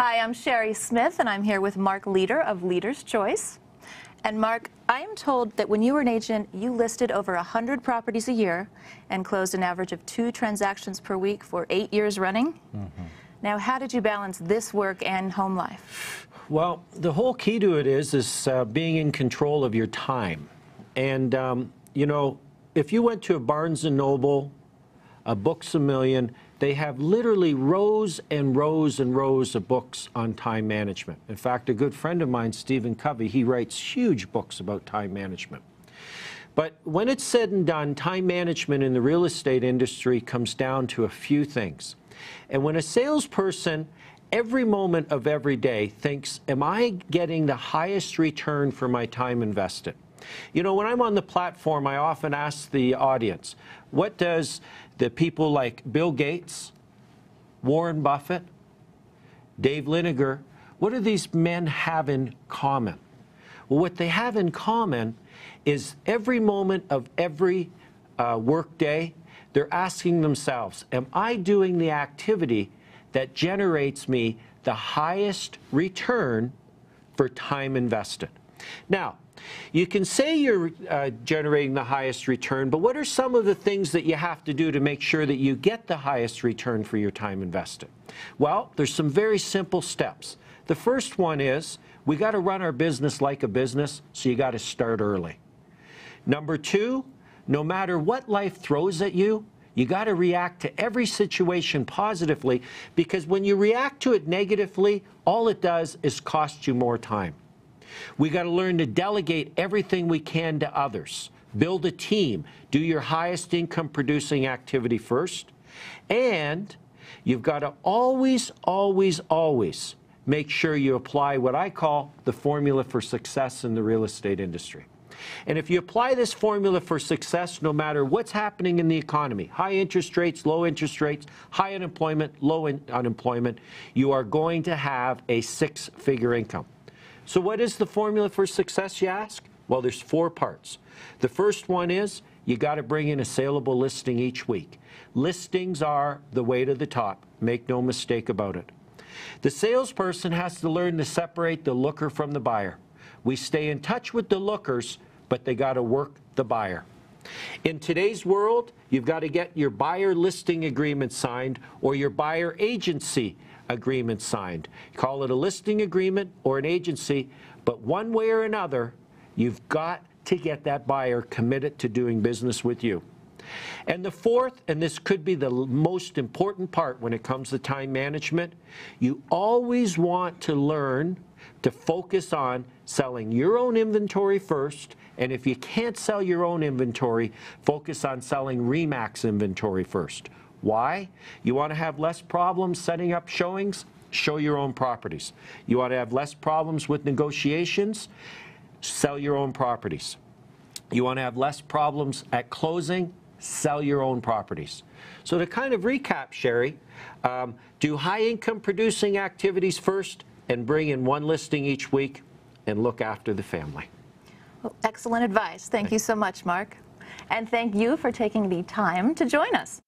Hi, I'm Sherry Smith, and I'm here with Mark Leader of Leader's Choice. And Mark, I am told that when you were an agent, you listed over 100 properties a year and closed an average of 2 transactions per week for 8 years running. Now, how did you balance this work and home life? Well, the whole key to it is being in control of your time. And, you know, if you went to a Barnes & Noble, a Books A Million, they have literally rows and rows and rows of books on time management. In fact, a good friend of mine, Stephen Covey, he writes huge books about time management. But when it's said and done, time management in the real estate industry comes down to a few things. And when a salesperson, every moment of every day, thinks, am I getting the highest return for my time invested? You know, when I'm on the platform, I often ask the audience, what does the people like Bill Gates, Warren Buffett, Dave Liniger, what do these men have in common? Well, what they have in common is every moment of every work day, they're asking themselves, am I doing the activity that generates me the highest return for time invested? Now, you can say you're generating the highest return, but what are some of the things that you have to do to make sure that you get the highest return for your time invested? Well, there's some very simple steps. The first one is we got to run our business like a business, so you got to start early. Number 2, no matter what life throws at you, you got to react to every situation positively, because when you react to it negatively, all it does is cost you more time. We got to learn to delegate everything we can to others. Build a team. Do your highest income producing activity first. And you've got to always, always, always make sure you apply what I call the formula for success in the real estate industry. And if you apply this formula for success, no matter what's happening in the economy, high interest rates, low interest rates, high unemployment, low unemployment, you are going to have a 6-figure income. So what is the formula for success, you ask? Well, there's 4 parts. The first one is you got to bring in a saleable listing each week. Listings are the way to the top. Make no mistake about it. The salesperson has to learn to separate the looker from the buyer. We stay in touch with the lookers, but they got to work the buyer. In today's world, you've got to get your buyer listing agreement signed or your buyer agency agreement signed. Call it a listing agreement or an agency, but one way or another, you've got to get that buyer committed to doing business with you. And the fourth, and this could be the most important part when it comes to time management, you always want to learn to focus on selling your own inventory first, and if you can't sell your own inventory, focus on selling RE/MAX inventory first. Why? You want to have less problems setting up showings? Show your own properties. You want to have less problems with negotiations? Sell your own properties. You want to have less problems at closing? Sell your own properties. So to kind of recap, Sherry, do high income producing activities first and bring in 1 listing each week and look after the family. Well, excellent advice. Thank you so much, Mark. And thank you for taking the time to join us.